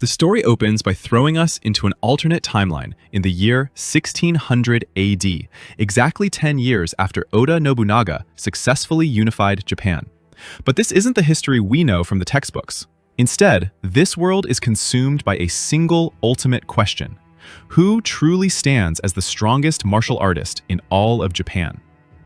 The story opens by throwing us into an alternate timeline in the year 1600 AD, exactly 10 years after Oda Nobunaga successfully unified Japan. But this isn't the history we know from the textbooks. Instead, this world is consumed by a single ultimate question: who truly stands as the strongest martial artist in all of Japan?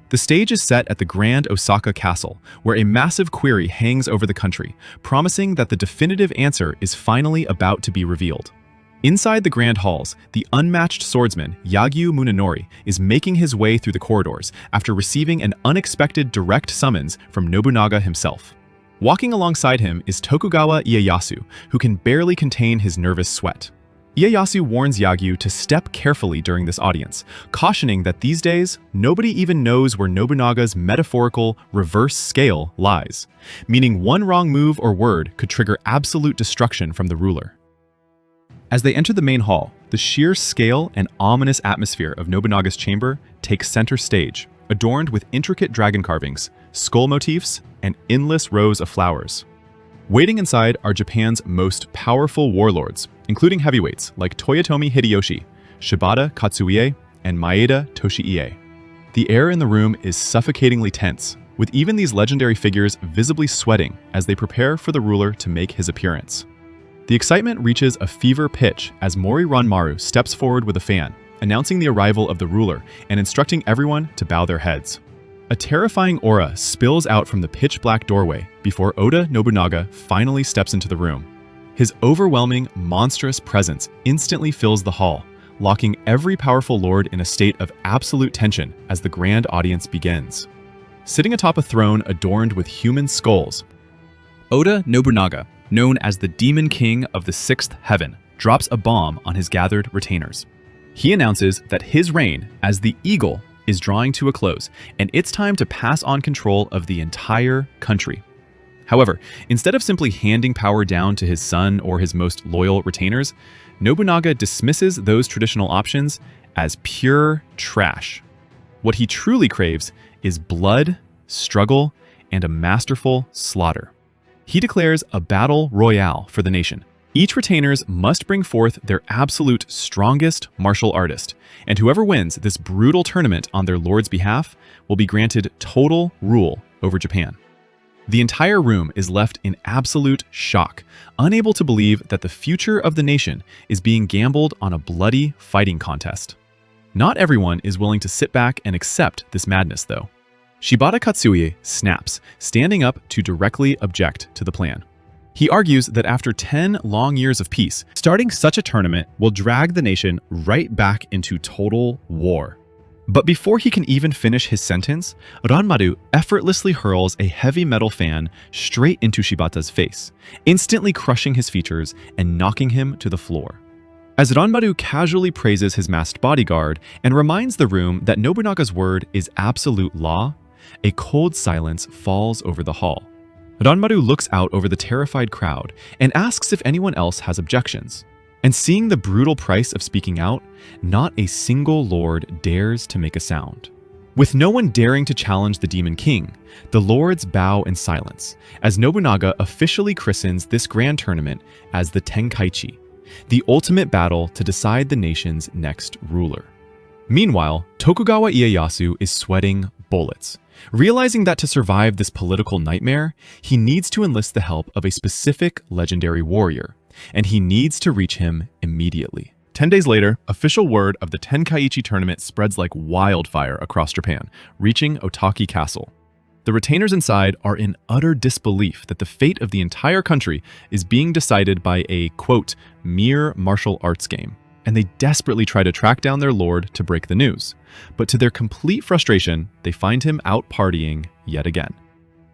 The stage is set at the Grand Osaka Castle, where a massive query hangs over the country, promising that the definitive answer is finally about to be revealed. Inside the grand halls, the unmatched swordsman Yagyu Munenori is making his way through the corridors after receiving an unexpected direct summons from Nobunaga himself. Walking alongside him is Tokugawa Ieyasu, who can barely contain his nervous sweat. Ieyasu warns Yagyu to step carefully during this audience, cautioning that these days, nobody even knows where Nobunaga's metaphorical reverse scale lies, meaning one wrong move or word could trigger absolute destruction from the ruler. As they enter the main hall, the sheer scale and ominous atmosphere of Nobunaga's chamber takes center stage, adorned with intricate dragon carvings, skull motifs, and endless rows of flowers. Waiting inside are Japan's most powerful warlords, including heavyweights like Toyotomi Hideyoshi, Shibata Katsuie, and Maeda Toshiie. The air in the room is suffocatingly tense, with even these legendary figures visibly sweating as they prepare for the ruler to make his appearance. The excitement reaches a fever pitch as Mori Ranmaru steps forward with a fan, announcing the arrival of the ruler and instructing everyone to bow their heads. A terrifying aura spills out from the pitch-black doorway before Oda Nobunaga finally steps into the room. His overwhelming, monstrous presence instantly fills the hall, locking every powerful lord in a state of absolute tension as the grand audience begins. Sitting atop a throne adorned with human skulls, Oda Nobunaga, known as the Demon King of the Sixth Heaven, drops a bomb on his gathered retainers. He announces that his reign as the Eagle is drawing to a close, and it's time to pass on control of the entire country. However, instead of simply handing power down to his son or his most loyal retainers, Nobunaga dismisses those traditional options as pure trash. What he truly craves is blood, struggle, and a masterful slaughter. He declares a battle royale for the nation. Each retainers must bring forth their absolute strongest martial artist, and whoever wins this brutal tournament on their lord's behalf will be granted total rule over Japan. The entire room is left in absolute shock, unable to believe that the future of the nation is being gambled on a bloody fighting contest. Not everyone is willing to sit back and accept this madness, though. Shibata Katsuie snaps, standing up to directly object to the plan. He argues that after 10 long years of peace, starting such a tournament will drag the nation right back into total war. But before he can even finish his sentence, Ranmaru effortlessly hurls a heavy metal fan straight into Shibata's face, instantly crushing his features and knocking him to the floor. As Ranmaru casually praises his masked bodyguard and reminds the room that Nobunaga's word is absolute law, a cold silence falls over the hall. Ranmaru looks out over the terrified crowd and asks if anyone else has objections. And seeing the brutal price of speaking out, not a single lord dares to make a sound. With no one daring to challenge the Demon King, the lords bow in silence as Nobunaga officially christens this grand tournament as the Tenkaichi, the ultimate battle to decide the nation's next ruler. Meanwhile, Tokugawa Ieyasu is sweating bullets, realizing that to survive this political nightmare, he needs to enlist the help of a specific legendary warrior, and he needs to reach him immediately. 10 days later, official word of the Tenkaichi tournament spreads like wildfire across Japan, reaching Otaki Castle. The retainers inside are in utter disbelief that the fate of the entire country is being decided by a, quote, mere martial arts game, and they desperately try to track down their lord to break the news. But to their complete frustration, they find him out partying yet again.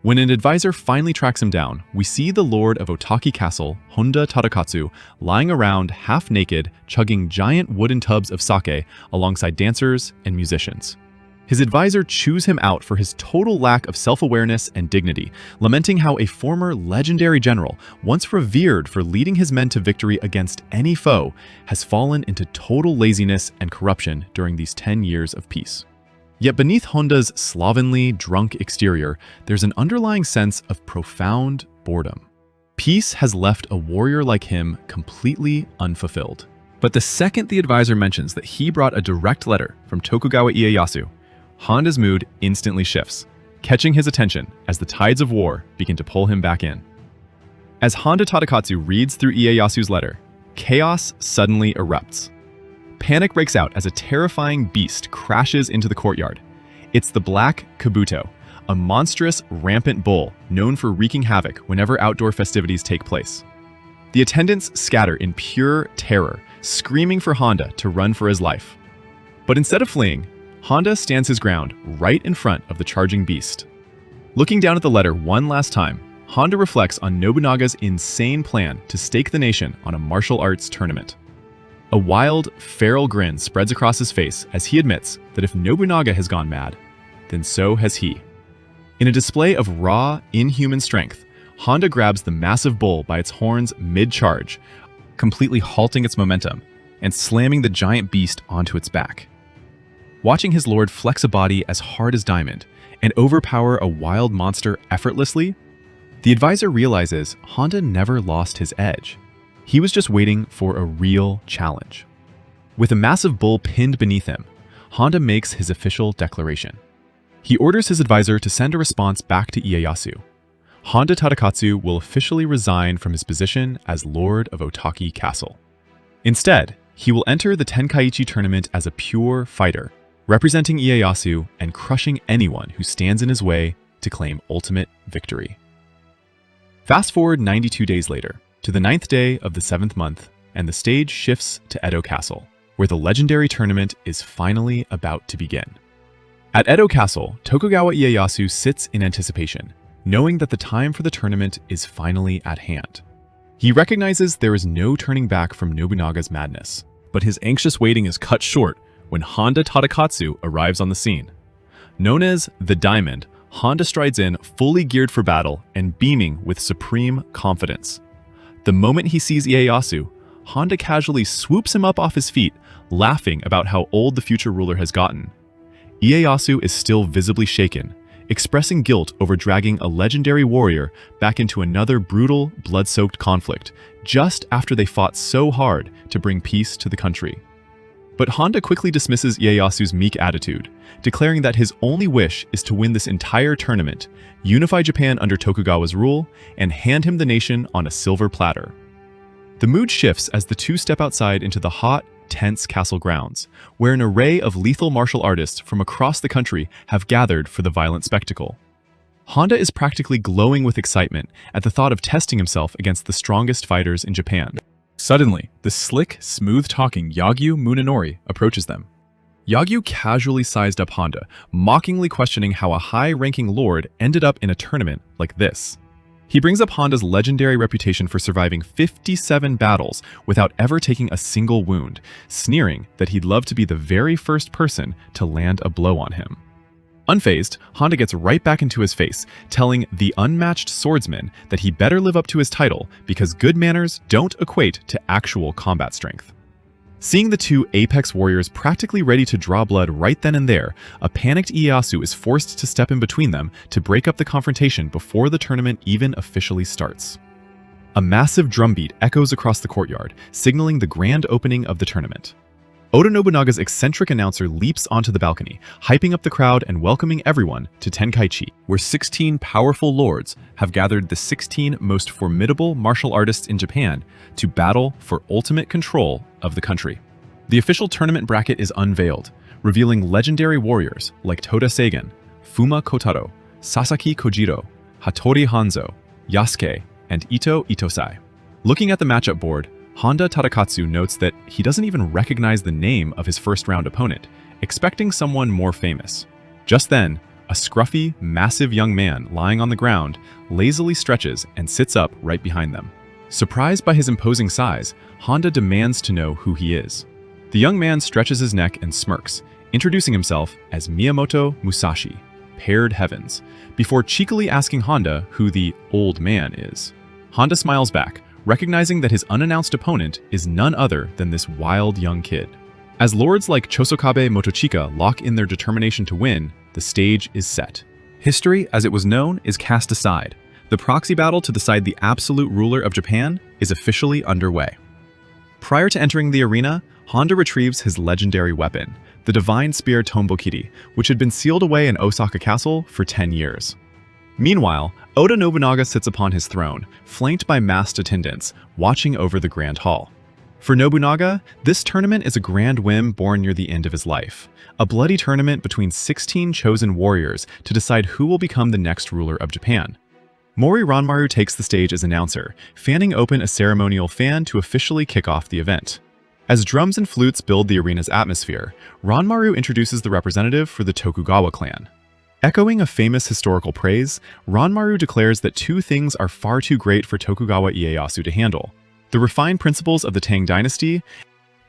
When an advisor finally tracks him down, we see the lord of Otaki Castle, Honda Tadakatsu, lying around half-naked, chugging giant wooden tubs of sake alongside dancers and musicians. His advisor chews him out for his total lack of self-awareness and dignity, lamenting how a former legendary general, once revered for leading his men to victory against any foe, has fallen into total laziness and corruption during these 10 years of peace. Yet beneath Honda's slovenly, drunk exterior, there's an underlying sense of profound boredom. Peace has left a warrior like him completely unfulfilled. But the second the advisor mentions that he brought a direct letter from Tokugawa Ieyasu, Honda's mood instantly shifts, catching his attention as the tides of war begin to pull him back in. As Honda Tadakatsu reads through Ieyasu's letter, chaos suddenly erupts. Panic breaks out as a terrifying beast crashes into the courtyard. It's the Black Kabuto, a monstrous, rampant bull known for wreaking havoc whenever outdoor festivities take place. The attendants scatter in pure terror, screaming for Honda to run for his life. But instead of fleeing, Honda stands his ground right in front of the charging beast. Looking down at the letter one last time, Honda reflects on Nobunaga's insane plan to stake the nation on a martial arts tournament. A wild, feral grin spreads across his face as he admits that if Nobunaga has gone mad, then so has he. In a display of raw, inhuman strength, Honda grabs the massive bull by its horns mid-charge, completely halting its momentum and slamming the giant beast onto its back. Watching his lord flex a body as hard as diamond and overpower a wild monster effortlessly, the advisor realizes Honda never lost his edge. He was just waiting for a real challenge. With a massive bull pinned beneath him, Honda makes his official declaration. He orders his advisor to send a response back to Ieyasu. Honda Tadakatsu will officially resign from his position as Lord of Otaki Castle. Instead, he will enter the Tenkaichi tournament as a pure fighter, representing Ieyasu and crushing anyone who stands in his way to claim ultimate victory. Fast forward 92 days later, to the 9th day of the 7th month, and the stage shifts to Edo Castle, where the legendary tournament is finally about to begin. At Edo Castle, Tokugawa Ieyasu sits in anticipation, knowing that the time for the tournament is finally at hand. He recognizes there is no turning back from Nobunaga's madness, but his anxious waiting is cut short when Honda Tadakatsu arrives on the scene. Known as the Diamond, Honda strides in fully geared for battle and beaming with supreme confidence. The moment he sees Ieyasu, Honda casually swoops him up off his feet, laughing about how old the future ruler has gotten. Ieyasu is still visibly shaken, expressing guilt over dragging a legendary warrior back into another brutal, blood-soaked conflict, just after they fought so hard to bring peace to the country. But Honda quickly dismisses Ieyasu's meek attitude, declaring that his only wish is to win this entire tournament, unify Japan under Tokugawa's rule, and hand him the nation on a silver platter. The mood shifts as the two step outside into the hot, tense castle grounds, where an array of lethal martial artists from across the country have gathered for the violent spectacle. Honda is practically glowing with excitement at the thought of testing himself against the strongest fighters in Japan. Suddenly, the slick, smooth-talking Yagyu Munenori approaches them. Yagyu casually sized up Honda, mockingly questioning how a high-ranking lord ended up in a tournament like this. He brings up Honda's legendary reputation for surviving 57 battles without ever taking a single wound, sneering that he'd love to be the very first person to land a blow on him. Unfazed, Honda gets right back into his face, telling the unmatched swordsman that he better live up to his title because good manners don't equate to actual combat strength. Seeing the two apex warriors practically ready to draw blood right then and there, a panicked Ieyasu is forced to step in between them to break up the confrontation before the tournament even officially starts. A massive drumbeat echoes across the courtyard, signaling the grand opening of the tournament. Oda Nobunaga's eccentric announcer leaps onto the balcony, hyping up the crowd and welcoming everyone to Tenkaichi, where 16 powerful lords have gathered the 16 most formidable martial artists in Japan to battle for ultimate control of the country. The official tournament bracket is unveiled, revealing legendary warriors like Toda Seigen, Fuma Kotaro, Sasaki Kojiro, Hattori Hanzo, Yasuke, and Ito Itosai. Looking at the matchup board, Honda Tadakatsu notes that he doesn't even recognize the name of his first-round opponent, expecting someone more famous. Just then, a scruffy, massive young man lying on the ground lazily stretches and sits up right behind them. Surprised by his imposing size, Honda demands to know who he is. The young man stretches his neck and smirks, introducing himself as Miyamoto Musashi, Paired Heavens, before cheekily asking Honda who the old man is. Honda smiles back, recognizing that his unannounced opponent is none other than this wild young kid. As lords like Chosokabe Motochika lock in their determination to win, the stage is set. History, as it was known, is cast aside. The proxy battle to decide the absolute ruler of Japan is officially underway. Prior to entering the arena, Honda retrieves his legendary weapon, the divine spear Tombokiri, which had been sealed away in Osaka Castle for 10 years. Meanwhile, Oda Nobunaga sits upon his throne, flanked by masked attendants, watching over the Grand Hall. For Nobunaga, this tournament is a grand whim born near the end of his life, a bloody tournament between 16 chosen warriors to decide who will become the next ruler of Japan. Mori Ranmaru takes the stage as announcer, fanning open a ceremonial fan to officially kick off the event. As drums and flutes build the arena's atmosphere, Ranmaru introduces the representative for the Tokugawa clan. Echoing a famous historical praise, Ranmaru declares that two things are far too great for Tokugawa Ieyasu to handle: the refined principles of the Tang dynasty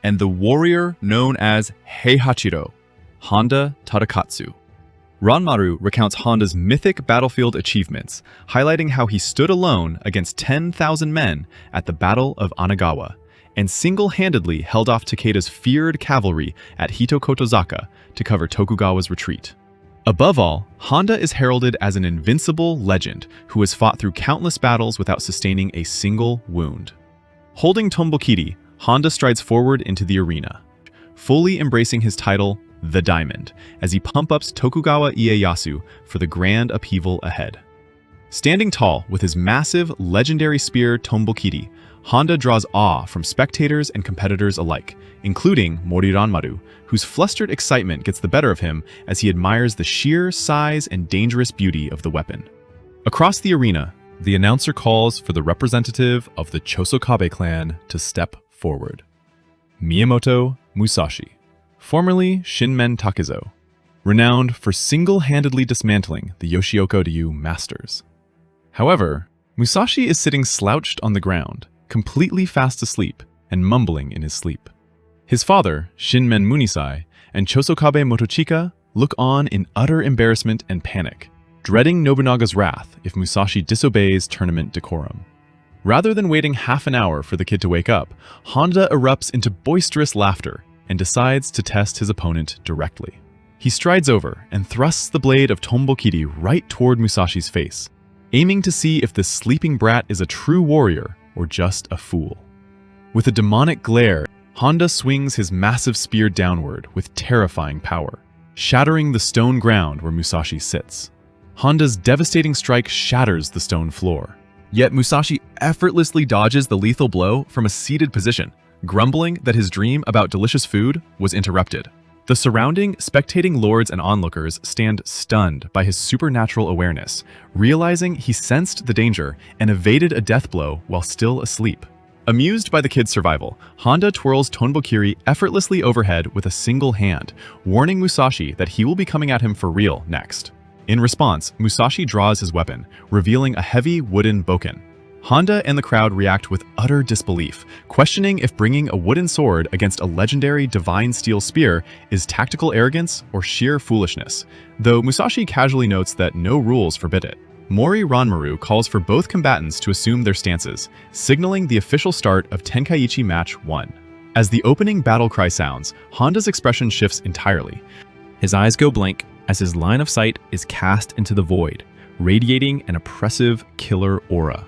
and the warrior known as Heihachiro, Honda Tadakatsu. Ranmaru recounts Honda's mythic battlefield achievements, highlighting how he stood alone against 10,000 men at the Battle of Anagawa, and single-handedly held off Takeda's feared cavalry at Hitokotozaka to cover Tokugawa's retreat. Above all, Honda is heralded as an invincible legend who has fought through countless battles without sustaining a single wound. Holding Tombokiri, Honda strides forward into the arena, fully embracing his title, the Diamond, as he pump-ups Tokugawa Ieyasu for the grand upheaval ahead. Standing tall with his massive, legendary spear Tombokiri, Honda draws awe from spectators and competitors alike, including Mori Ranmaru, whose flustered excitement gets the better of him as he admires the sheer size and dangerous beauty of the weapon. Across the arena, the announcer calls for the representative of the Chosokabe clan to step forward. Miyamoto Musashi, formerly Shinmen Takezo, renowned for single-handedly dismantling the Yoshioka-ryu masters. However, Musashi is sitting slouched on the ground, completely fast asleep and mumbling in his sleep. His father, Shinmen Munisai, and Chosokabe Motochika look on in utter embarrassment and panic, dreading Nobunaga's wrath if Musashi disobeys tournament decorum. Rather than waiting half an hour for the kid to wake up, Honda erupts into boisterous laughter and decides to test his opponent directly. He strides over and thrusts the blade of Tombokiri right toward Musashi's face, aiming to see if this sleeping brat is a true warrior or just a fool. With a demonic glare, Honda swings his massive spear downward with terrifying power, shattering the stone ground where Musashi sits. Honda's devastating strike shatters the stone floor. Yet Musashi effortlessly dodges the lethal blow from a seated position, grumbling that his dream about delicious food was interrupted. The surrounding, spectating lords and onlookers stand stunned by his supernatural awareness, realizing he sensed the danger and evaded a death blow while still asleep. Amused by the kid's survival, Honda twirls Tombokiri effortlessly overhead with a single hand, warning Musashi that he will be coming at him for real next. In response, Musashi draws his weapon, revealing a heavy wooden bokken. Honda and the crowd react with utter disbelief, questioning if bringing a wooden sword against a legendary divine steel spear is tactical arrogance or sheer foolishness, though Musashi casually notes that no rules forbid it. Mori Ranmaru calls for both combatants to assume their stances, signaling the official start of Tenkaichi Match 1. As the opening battle cry sounds, Honda's expression shifts entirely. His eyes go blank as his line of sight is cast into the void, radiating an oppressive killer aura.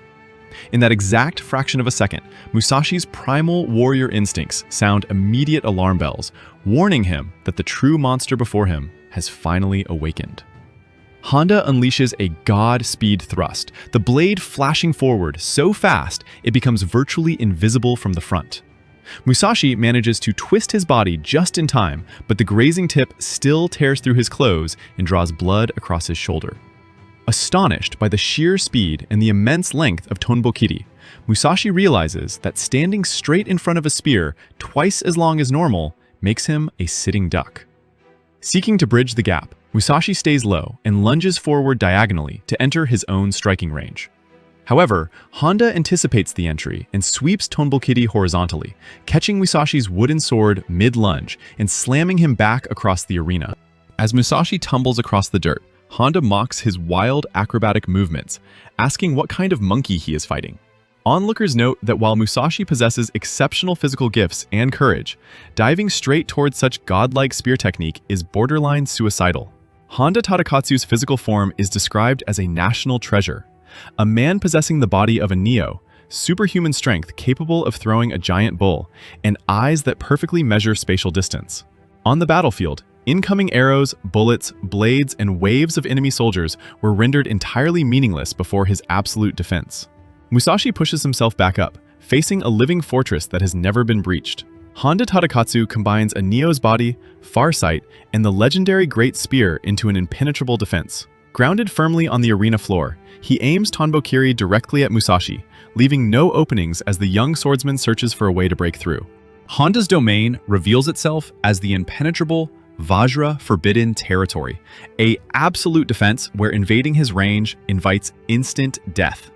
In that exact fraction of a second, Musashi's primal warrior instincts sound immediate alarm bells, warning him that the true monster before him has finally awakened. Honda unleashes a god-speed thrust, the blade flashing forward so fast it becomes virtually invisible from the front. Musashi manages to twist his body just in time, but the grazing tip still tears through his clothes and draws blood across his shoulder. Astonished by the sheer speed and the immense length of Tombokiri, Musashi realizes that standing straight in front of a spear twice as long as normal makes him a sitting duck. Seeking to bridge the gap, Musashi stays low and lunges forward diagonally to enter his own striking range. However, Honda anticipates the entry and sweeps Tombokiri horizontally, catching Musashi's wooden sword mid-lunge and slamming him back across the arena. As Musashi tumbles across the dirt, Honda mocks his wild acrobatic movements, asking what kind of monkey he is fighting. Onlookers note that while Musashi possesses exceptional physical gifts and courage, diving straight towards such godlike spear technique is borderline suicidal. Honda Tadakatsu's physical form is described as a national treasure, a man possessing the body of a Neo, superhuman strength capable of throwing a giant bull, and eyes that perfectly measure spatial distance. On the battlefield, incoming arrows, bullets, blades, and waves of enemy soldiers were rendered entirely meaningless before his absolute defense. Musashi pushes himself back up, facing a living fortress that has never been breached. Honda Tadakatsu combines a Neo's body, farsight, and the legendary Great Spear into an impenetrable defense. Grounded firmly on the arena floor, he aims Tanbokiri directly at Musashi, leaving no openings as the young swordsman searches for a way to break through. Honda's domain reveals itself as the impenetrable Vajra Forbidden Territory, an absolute defense where invading his range invites instant death.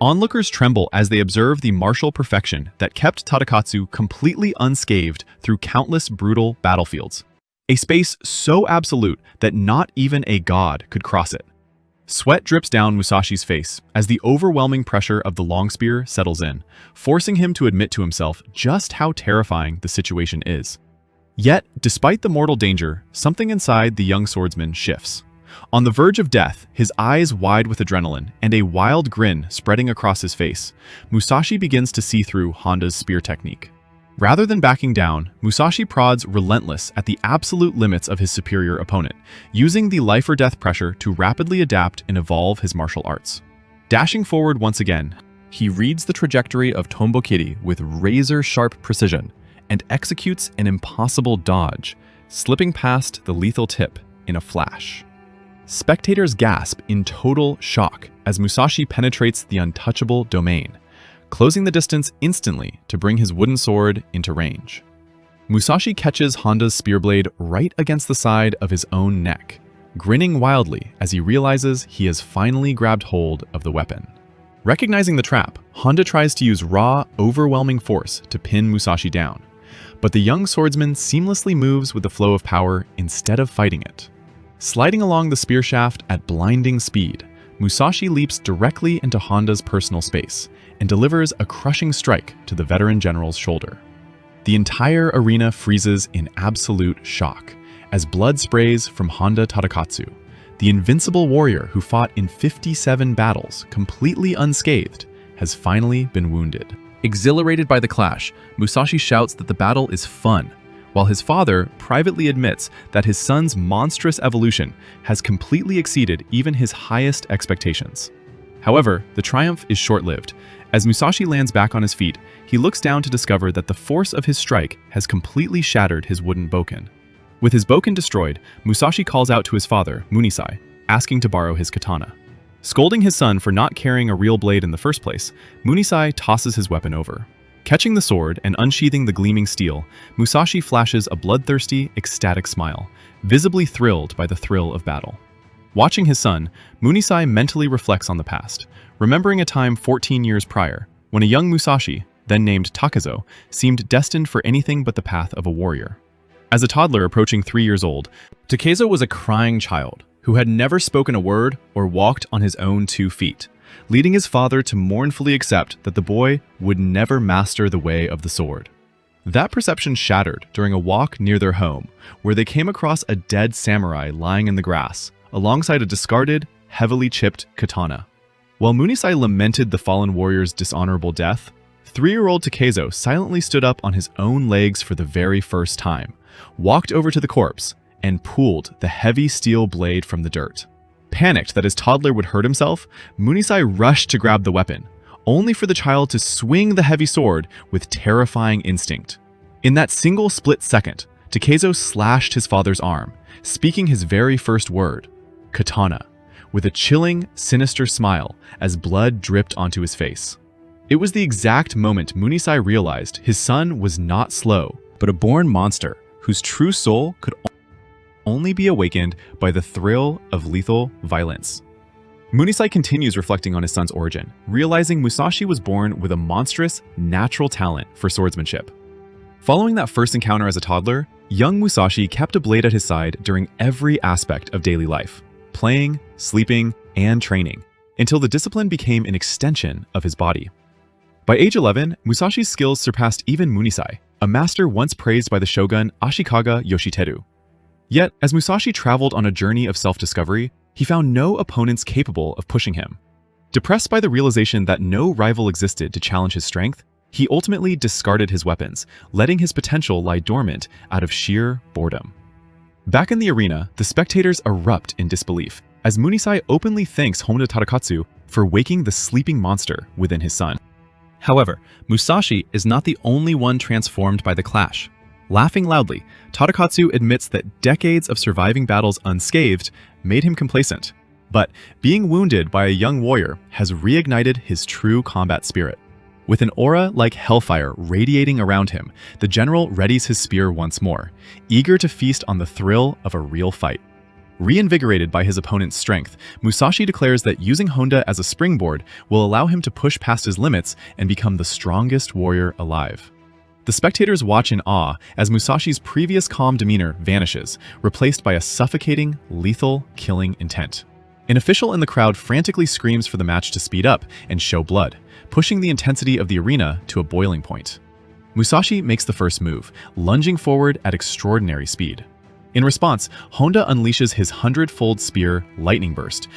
Onlookers tremble as they observe the martial perfection that kept Tadakatsu completely unscathed through countless brutal battlefields. A space so absolute that not even a god could cross it. Sweat drips down Musashi's face as the overwhelming pressure of the long spear settles in, forcing him to admit to himself just how terrifying the situation is. Yet, despite the mortal danger, something inside the young swordsman shifts. On the verge of death, his eyes wide with adrenaline and a wild grin spreading across his face, Musashi begins to see through Honda's spear technique. Rather than backing down, Musashi prods relentless at the absolute limits of his superior opponent, using the life-or-death pressure to rapidly adapt and evolve his martial arts. Dashing forward once again, he reads the trajectory of Tombokiri with razor-sharp precision and executes an impossible dodge, slipping past the lethal tip in a flash. Spectators gasp in total shock as Musashi penetrates the untouchable domain, closing the distance instantly to bring his wooden sword into range. Musashi catches Honda's spear blade right against the side of his own neck, grinning wildly as he realizes he has finally grabbed hold of the weapon. Recognizing the trap, Honda tries to use raw, overwhelming force to pin Musashi down, but the young swordsman seamlessly moves with the flow of power instead of fighting it. Sliding along the spear shaft at blinding speed, Musashi leaps directly into Honda's personal space and delivers a crushing strike to the veteran general's shoulder. The entire arena freezes in absolute shock as blood sprays from Honda Tadakatsu, the invincible warrior who fought in 57 battles completely unscathed, has finally been wounded. Exhilarated by the clash, Musashi shouts that the battle is fun, while his father privately admits that his son's monstrous evolution has completely exceeded even his highest expectations. However, the triumph is short-lived. As Musashi lands back on his feet, he looks down to discover that the force of his strike has completely shattered his wooden bokken. With his bokken destroyed, Musashi calls out to his father, Munisai, asking to borrow his katana. Scolding his son for not carrying a real blade in the first place, Munisai tosses his weapon over. Catching the sword and unsheathing the gleaming steel, Musashi flashes a bloodthirsty, ecstatic smile, visibly thrilled by the thrill of battle. Watching his son, Munisai mentally reflects on the past, remembering a time 14 years prior, when a young Musashi, then named Takezo, seemed destined for anything but the path of a warrior. As a toddler approaching 3 years old, Takezo was a crying child who had never spoken a word or walked on his own 2 feet, leading his father to mournfully accept that the boy would never master the way of the sword. That perception shattered during a walk near their home, where they came across a dead samurai lying in the grass, alongside a discarded, heavily chipped katana. While Munisai lamented the fallen warrior's dishonorable death, 3-year-old Takezo silently stood up on his own legs for the very first time, walked over to the corpse, and pulled the heavy steel blade from the dirt. Panicked that his toddler would hurt himself, Munisai rushed to grab the weapon, only for the child to swing the heavy sword with terrifying instinct. In that single split second, Takezo slashed his father's arm, speaking his very first word, katana, with a chilling, sinister smile as blood dripped onto his face. It was the exact moment Munisai realized his son was not slow, but a born monster whose true soul could only be awakened by the thrill of lethal violence. Munisai continues reflecting on his son's origin, realizing Musashi was born with a monstrous, natural talent for swordsmanship. Following that first encounter as a toddler, young Musashi kept a blade at his side during every aspect of daily life, playing, sleeping, and training, until the discipline became an extension of his body. By age 11, Musashi's skills surpassed even Munisai, a master once praised by the shogun Ashikaga Yoshiteru. Yet, as Musashi traveled on a journey of self-discovery, he found no opponents capable of pushing him. Depressed by the realization that no rival existed to challenge his strength, he ultimately discarded his weapons, letting his potential lie dormant out of sheer boredom. Back in the arena, the spectators erupt in disbelief as Munisai openly thanks Honda Tadakatsu for waking the sleeping monster within his son. However, Musashi is not the only one transformed by the clash. Laughing loudly, Tadakatsu admits that decades of surviving battles unscathed made him complacent. But being wounded by a young warrior has reignited his true combat spirit. With an aura like hellfire radiating around him, the general readies his spear once more, eager to feast on the thrill of a real fight. Reinvigorated by his opponent's strength, Musashi declares that using Honda as a springboard will allow him to push past his limits and become the strongest warrior alive. The spectators watch in awe as Musashi's previous calm demeanor vanishes, replaced by a suffocating, lethal, killing intent. An official in the crowd frantically screams for the match to speed up and show blood, pushing the intensity of the arena to a boiling point. Musashi makes the first move, lunging forward at extraordinary speed. In response, Honda unleashes his 100-fold spear lightning burst,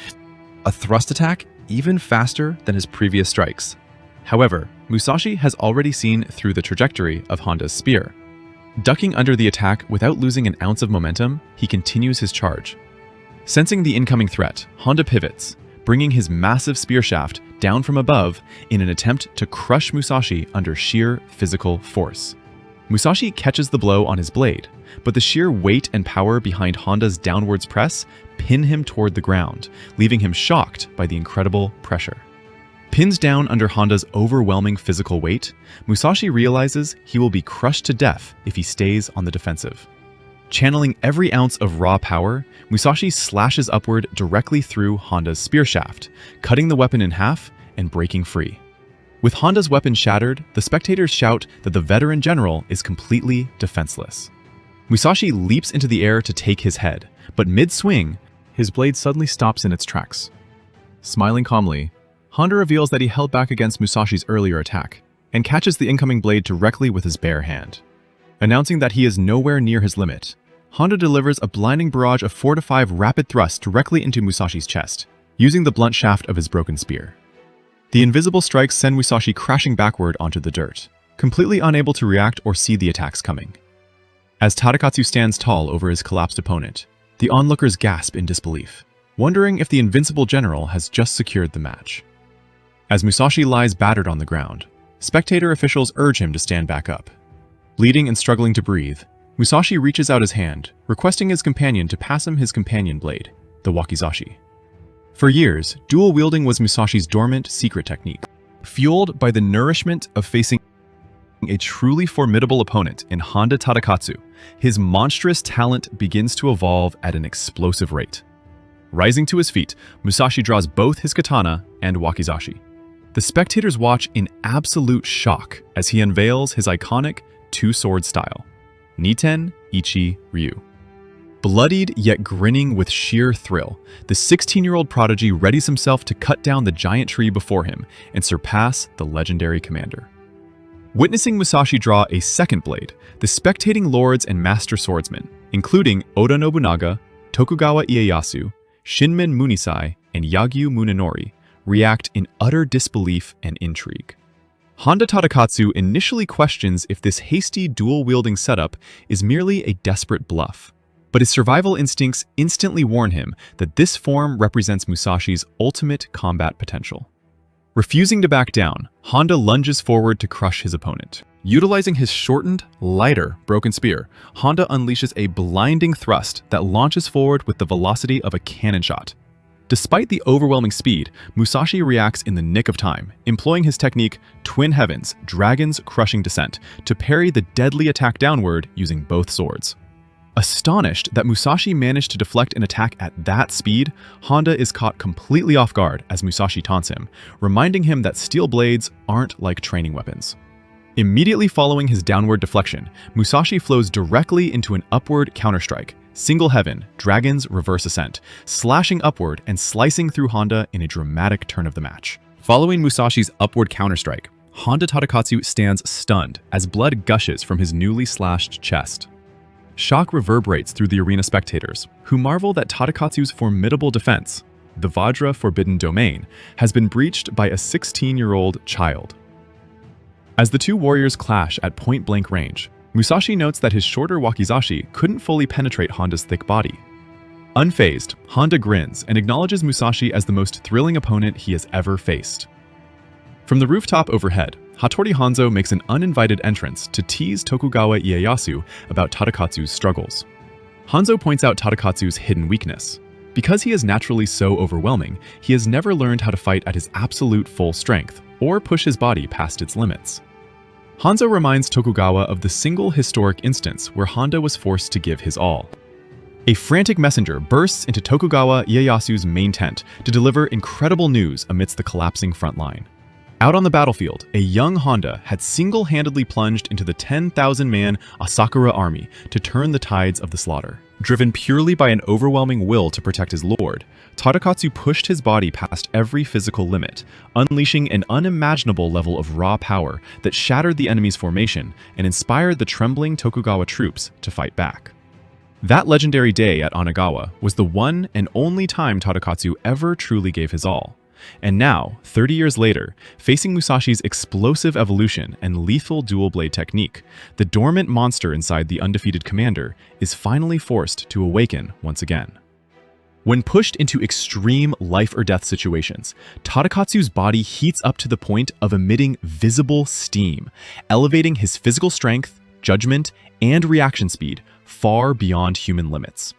a thrust attack even faster than his previous strikes. However, Musashi has already seen through the trajectory of Honda's spear. Ducking under the attack without losing an ounce of momentum, he continues his charge. Sensing the incoming threat, Honda pivots, bringing his massive spear shaft down from above in an attempt to crush Musashi under sheer physical force. Musashi catches the blow on his blade, but the sheer weight and power behind Honda's downwards press pin him toward the ground, leaving him shocked by the incredible pressure. Pinned down under Honda's overwhelming physical weight, Musashi realizes he will be crushed to death if he stays on the defensive. Channeling every ounce of raw power, Musashi slashes upward directly through Honda's spear shaft, cutting the weapon in half and breaking free. With Honda's weapon shattered, the spectators shout that the veteran general is completely defenseless. Musashi leaps into the air to take his head, but mid-swing, his blade suddenly stops in its tracks. Smiling calmly, Honda reveals that he held back against Musashi's earlier attack, and catches the incoming blade directly with his bare hand. Announcing that he is nowhere near his limit, Honda delivers a blinding barrage of 4 to 5 rapid thrusts directly into Musashi's chest, using the blunt shaft of his broken spear. The invisible strikes send Musashi crashing backward onto the dirt, completely unable to react or see the attacks coming. As Tadakatsu stands tall over his collapsed opponent, the onlookers gasp in disbelief, wondering if the invincible general has just secured the match. As Musashi lies battered on the ground, spectator officials urge him to stand back up. Bleeding and struggling to breathe, Musashi reaches out his hand, requesting his companion to pass him his companion blade, the wakizashi. For years, dual wielding was Musashi's dormant secret technique. Fueled by the nourishment of facing a truly formidable opponent in Honda Tadakatsu, his monstrous talent begins to evolve at an explosive rate. Rising to his feet, Musashi draws both his katana and wakizashi. The spectators watch in absolute shock as he unveils his iconic two-sword style, Niten Ichi Ryu. Bloodied yet grinning with sheer thrill, the 16-year-old prodigy readies himself to cut down the giant tree before him and surpass the legendary commander. Witnessing Musashi draw a second blade, the spectating lords and master swordsmen, including Oda Nobunaga, Tokugawa Ieyasu, Shinmen Munisai, and Yagyu Munenori, react in utter disbelief and intrigue. Honda Tadakatsu initially questions if this hasty dual-wielding setup is merely a desperate bluff, but his survival instincts instantly warn him that this form represents Musashi's ultimate combat potential. Refusing to back down, Honda lunges forward to crush his opponent. Utilizing his shortened, lighter, broken spear, Honda unleashes a blinding thrust that launches forward with the velocity of a cannon shot. Despite the overwhelming speed, Musashi reacts in the nick of time, employing his technique Twin Heavens, Dragon's Crushing Descent, to parry the deadly attack downward using both swords. Astonished that Musashi managed to deflect an attack at that speed, Honda is caught completely off guard as Musashi taunts him, reminding him that steel blades aren't like training weapons. Immediately following his downward deflection, Musashi flows directly into an upward counterstrike, Single Heaven, Dragon's Reverse Ascent, slashing upward and slicing through Honda in a dramatic turn of the match. Following Musashi's upward counterstrike, Honda Tadakatsu stands stunned as blood gushes from his newly slashed chest. Shock reverberates through the arena spectators, who marvel that Tadakatsu's formidable defense, the Vajra Forbidden Domain, has been breached by a 16-year-old child. As the two warriors clash at point-blank range, Musashi notes that his shorter wakizashi couldn't fully penetrate Honda's thick body. Unfazed, Honda grins and acknowledges Musashi as the most thrilling opponent he has ever faced. From the rooftop overhead, Hattori Hanzo makes an uninvited entrance to tease Tokugawa Ieyasu about Tadakatsu's struggles. Hanzo points out Tadakatsu's hidden weakness. Because he is naturally so overwhelming, he has never learned how to fight at his absolute full strength, or push his body past its limits. Hanzo reminds Tokugawa of the single historic instance where Honda was forced to give his all. A frantic messenger bursts into Tokugawa Ieyasu's main tent to deliver incredible news amidst the collapsing front line. Out on the battlefield, a young Honda had single-handedly plunged into the 10,000-man Asakura army to turn the tides of the slaughter. Driven purely by an overwhelming will to protect his lord, Tadakatsu pushed his body past every physical limit, unleashing an unimaginable level of raw power that shattered the enemy's formation and inspired the trembling Tokugawa troops to fight back. That legendary day at Onagawa was the one and only time Tadakatsu ever truly gave his all. And now, 30 years later, facing Musashi's explosive evolution and lethal dual-blade technique, the dormant monster inside the undefeated commander is finally forced to awaken once again. When pushed into extreme life-or-death situations, Tadakatsu's body heats up to the point of emitting visible steam, elevating his physical strength, judgment, and reaction speed far beyond human limits.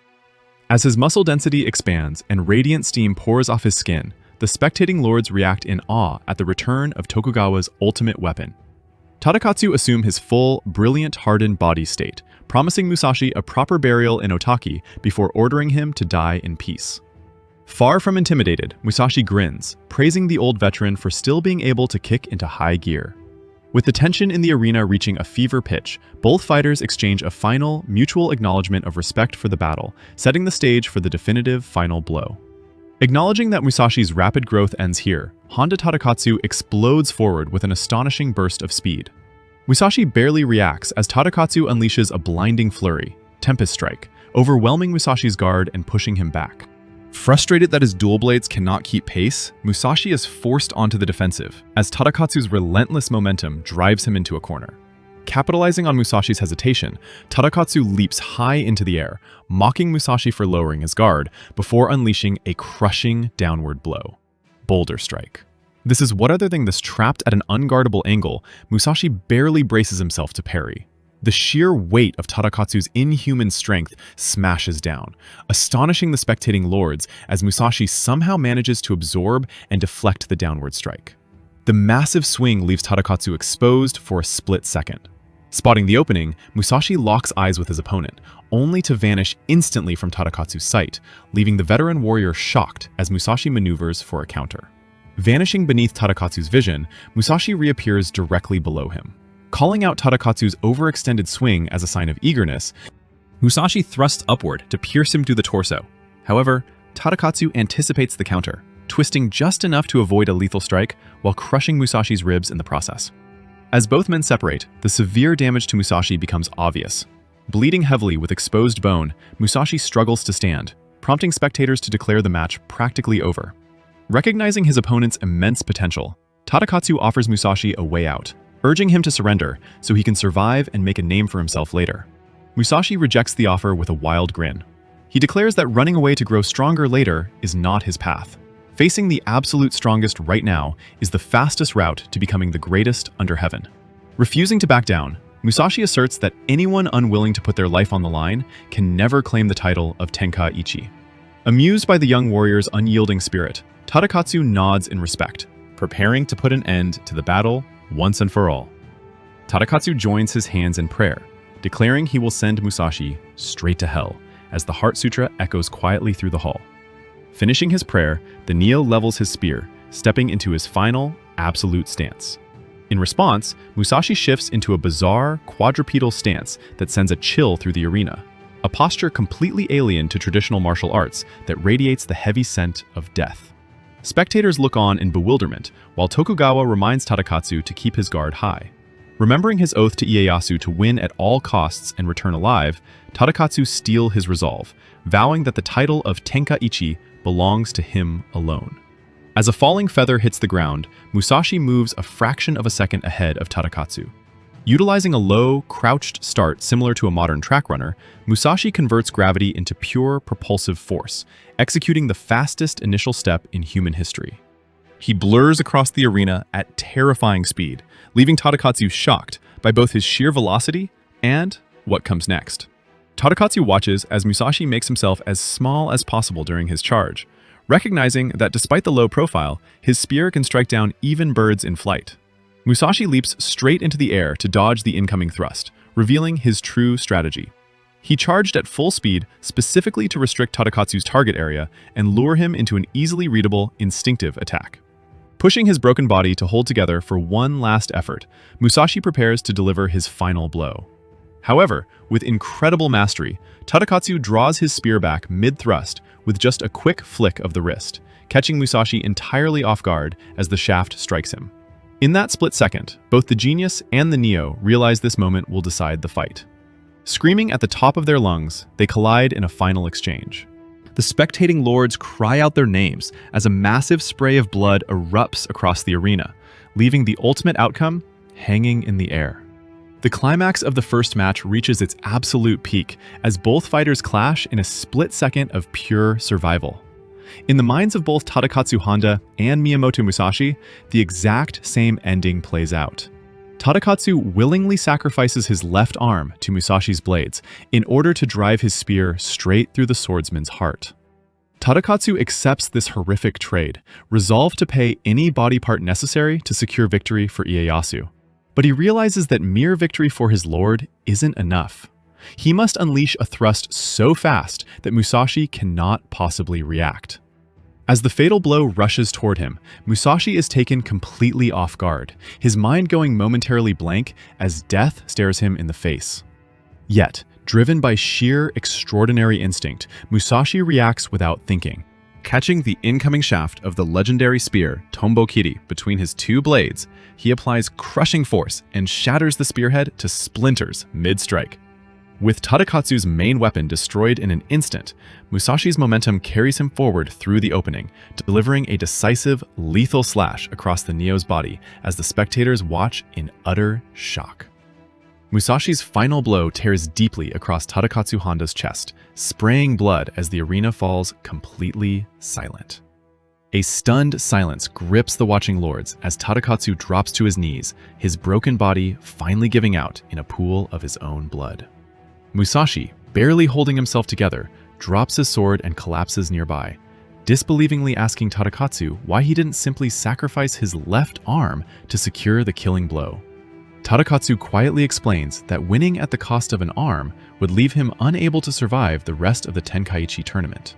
As his muscle density expands and radiant steam pours off his skin, the spectating lords react in awe at the return of Tokugawa's ultimate weapon. Tadakatsu assumes his full, brilliant, hardened body state, promising Musashi a proper burial in Otaki before ordering him to die in peace. Far from intimidated, Musashi grins, praising the old veteran for still being able to kick into high gear. With the tension in the arena reaching a fever pitch, both fighters exchange a final, mutual acknowledgement of respect for the battle, setting the stage for the definitive final blow. Acknowledging that Musashi's rapid growth ends here, Honda Tadakatsu explodes forward with an astonishing burst of speed. Musashi barely reacts as Tadakatsu unleashes a blinding flurry, Tempest Strike, overwhelming Musashi's guard and pushing him back. Frustrated that his dual blades cannot keep pace, Musashi is forced onto the defensive, as Tadakatsu's relentless momentum drives him into a corner. Capitalizing on Musashi's hesitation, Tadakatsu leaps high into the air, mocking Musashi for lowering his guard, before unleashing a crushing downward blow. Boulder Strike. This is what other than this trapped at an unguardable angle, Musashi barely braces himself to parry. The sheer weight of Tadakatsu's inhuman strength smashes down, astonishing the spectating lords as Musashi somehow manages to absorb and deflect the downward strike. The massive swing leaves Tadakatsu exposed for a split second. Spotting the opening, Musashi locks eyes with his opponent, only to vanish instantly from Tadakatsu's sight, leaving the veteran warrior shocked as Musashi maneuvers for a counter. Vanishing beneath Tadakatsu's vision, Musashi reappears directly below him. Calling out Tadakatsu's overextended swing as a sign of eagerness, Musashi thrusts upward to pierce him through the torso. However, Tadakatsu anticipates the counter, twisting just enough to avoid a lethal strike while crushing Musashi's ribs in the process. As both men separate, the severe damage to Musashi becomes obvious. Bleeding heavily with exposed bone, Musashi struggles to stand, prompting spectators to declare the match practically over. Recognizing his opponent's immense potential, Tadakatsu offers Musashi a way out, urging him to surrender so he can survive and make a name for himself later. Musashi rejects the offer with a wild grin. He declares that running away to grow stronger later is not his path. Facing the absolute strongest right now is the fastest route to becoming the greatest under heaven. Refusing to back down, Musashi asserts that anyone unwilling to put their life on the line can never claim the title of Tenkaichi. Amused by the young warrior's unyielding spirit, Tadakatsu nods in respect, preparing to put an end to the battle once and for all. Tadakatsu joins his hands in prayer, declaring he will send Musashi straight to hell as the Heart Sutra echoes quietly through the hall. Finishing his prayer, the Neo levels his spear, stepping into his final, absolute stance. In response, Musashi shifts into a bizarre, quadrupedal stance that sends a chill through the arena, a posture completely alien to traditional martial arts that radiates the heavy scent of death. Spectators look on in bewilderment, while Tokugawa reminds Tadakatsu to keep his guard high. Remembering his oath to Ieyasu to win at all costs and return alive, Tadakatsu steels his resolve, vowing that the title of Tenkaichi belongs to him alone. As a falling feather hits the ground, Musashi moves a fraction of a second ahead of Tadakatsu. Utilizing a low, crouched start similar to a modern track runner, Musashi converts gravity into pure propulsive force, executing the fastest initial step in human history. He blurs across the arena at terrifying speed, leaving Tadakatsu shocked by both his sheer velocity and what comes next. Tadakatsu watches as Musashi makes himself as small as possible during his charge, recognizing that despite the low profile, his spear can strike down even birds in flight. Musashi leaps straight into the air to dodge the incoming thrust, revealing his true strategy. He charged at full speed specifically to restrict Tadakatsu's target area and lure him into an easily readable, instinctive attack. Pushing his broken body to hold together for one last effort, Musashi prepares to deliver his final blow. However, with incredible mastery, Tadakatsu draws his spear back mid-thrust with just a quick flick of the wrist, catching Musashi entirely off guard as the shaft strikes him. In that split second, both the genius and the Neo realize this moment will decide the fight. Screaming at the top of their lungs, they collide in a final exchange. The spectating lords cry out their names as a massive spray of blood erupts across the arena, leaving the ultimate outcome hanging in the air. The climax of the first match reaches its absolute peak as both fighters clash in a split second of pure survival. In the minds of both Tadakatsu Honda and Miyamoto Musashi, the exact same ending plays out. Tadakatsu willingly sacrifices his left arm to Musashi's blades in order to drive his spear straight through the swordsman's heart. Tadakatsu accepts this horrific trade, resolved to pay any body part necessary to secure victory for Ieyasu. But he realizes that mere victory for his lord isn't enough. He must unleash a thrust so fast that Musashi cannot possibly react. As the fatal blow rushes toward him, Musashi is taken completely off guard, his mind going momentarily blank as death stares him in the face. Yet, driven by sheer extraordinary instinct, Musashi reacts without thinking. Catching the incoming shaft of the legendary spear Tombokiri between his two blades, he applies crushing force and shatters the spearhead to splinters mid-strike. With Tadakatsu's main weapon destroyed in an instant, Musashi's momentum carries him forward through the opening, delivering a decisive, lethal slash across the Neo's body as the spectators watch in utter shock. Musashi's final blow tears deeply across Tadakatsu Honda's chest, spraying blood as the arena falls completely silent. A stunned silence grips the watching lords as Tadakatsu drops to his knees, his broken body finally giving out in a pool of his own blood. Musashi, barely holding himself together, drops his sword and collapses nearby, disbelievingly asking Tadakatsu why he didn't simply sacrifice his left arm to secure the killing blow. Tadakatsu quietly explains that winning at the cost of an arm would leave him unable to survive the rest of the Tenkaichi tournament.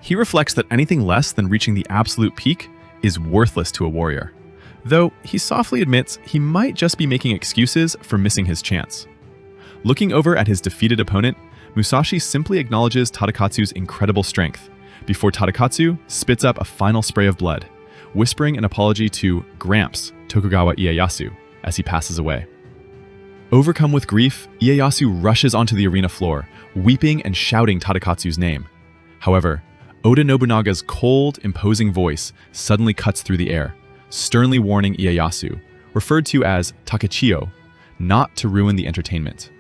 He reflects that anything less than reaching the absolute peak is worthless to a warrior, though he softly admits he might just be making excuses for missing his chance. Looking over at his defeated opponent, Musashi simply acknowledges Tadakatsu's incredible strength, before Tadakatsu spits up a final spray of blood, whispering an apology to Gramps Tokugawa Ieyasu as he passes away. Overcome with grief, Ieyasu rushes onto the arena floor, weeping and shouting Tadakatsu's name. However, Oda Nobunaga's cold, imposing voice suddenly cuts through the air, sternly warning Ieyasu, referred to as Takechiyo, not to ruin the entertainment.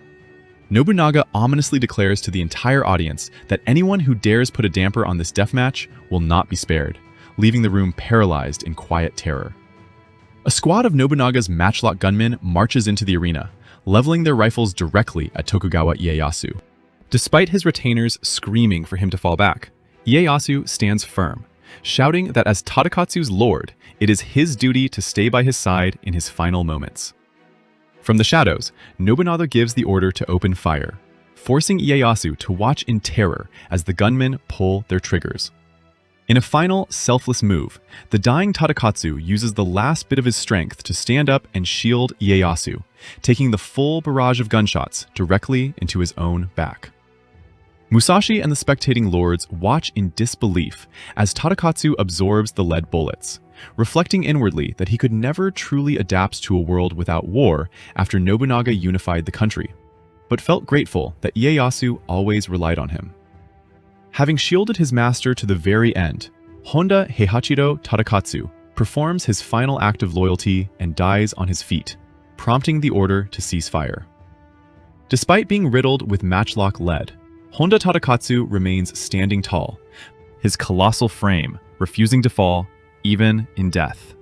Nobunaga ominously declares to the entire audience that anyone who dares put a damper on this deathmatch will not be spared, leaving the room paralyzed in quiet terror. A squad of Nobunaga's matchlock gunmen marches into the arena, leveling their rifles directly at Tokugawa Ieyasu. Despite his retainers screaming for him to fall back, Ieyasu stands firm, shouting that as Tadakatsu's lord, it is his duty to stay by his side in his final moments. From the shadows, Nobunaga gives the order to open fire, forcing Ieyasu to watch in terror as the gunmen pull their triggers. In a final, selfless move, the dying Tadakatsu uses the last bit of his strength to stand up and shield Ieyasu, taking the full barrage of gunshots directly into his own back. Musashi and the spectating lords watch in disbelief as Tadakatsu absorbs the lead bullets, reflecting inwardly that he could never truly adapt to a world without war after Nobunaga unified the country, but felt grateful that Ieyasu always relied on him. Having shielded his master to the very end, Honda Heihachiro Tadakatsu performs his final act of loyalty and dies on his feet, prompting the order to cease fire. Despite being riddled with matchlock lead, Honda Tadakatsu remains standing tall, his colossal frame refusing to fall, even in death.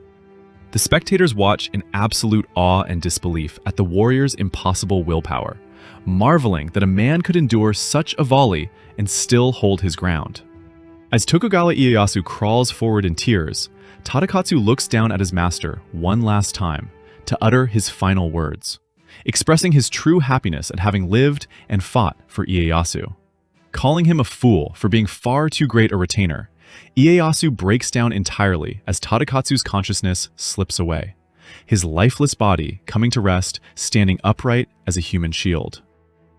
The spectators watch in absolute awe and disbelief at the warrior's impossible willpower, marveling that a man could endure such a volley and still hold his ground. As Tokugawa Ieyasu crawls forward in tears, Tadakatsu looks down at his master one last time to utter his final words, expressing his true happiness at having lived and fought for Ieyasu. Calling him a fool for being far too great a retainer, Ieyasu breaks down entirely as Tadakatsu's consciousness slips away, his lifeless body coming to rest standing upright as a human shield.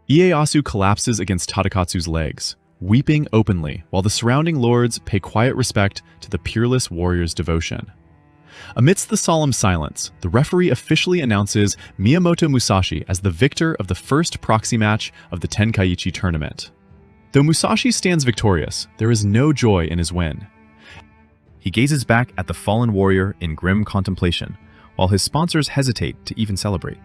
Ieyasu collapses against Tadakatsu's legs, weeping openly while the surrounding lords pay quiet respect to the peerless warrior's devotion. Amidst the solemn silence, the referee officially announces Miyamoto Musashi as the victor of the first proxy match of the Tenkaichi tournament. Though Musashi stands victorious, there is no joy in his win. He gazes back at the fallen warrior in grim contemplation, while his sponsors hesitate to even celebrate.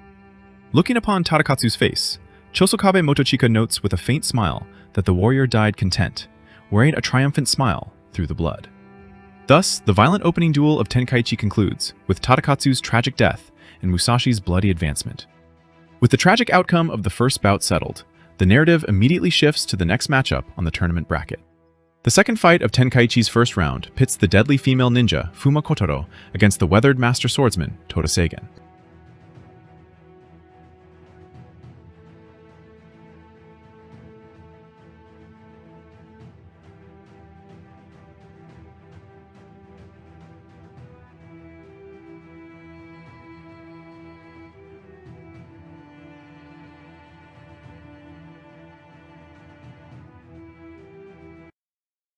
Looking upon Tadakatsu's face, Chosokabe Motochika notes with a faint smile that the warrior died content, wearing a triumphant smile through the blood. Thus, the violent opening duel of Tenkaichi concludes, with Tadakatsu's tragic death and Musashi's bloody advancement. With the tragic outcome of the first bout settled, the narrative immediately shifts to the next matchup on the tournament bracket. The second fight of Tenkaichi's first round pits the deadly female ninja Fuma Kotaro against the weathered master swordsman Todaseigen.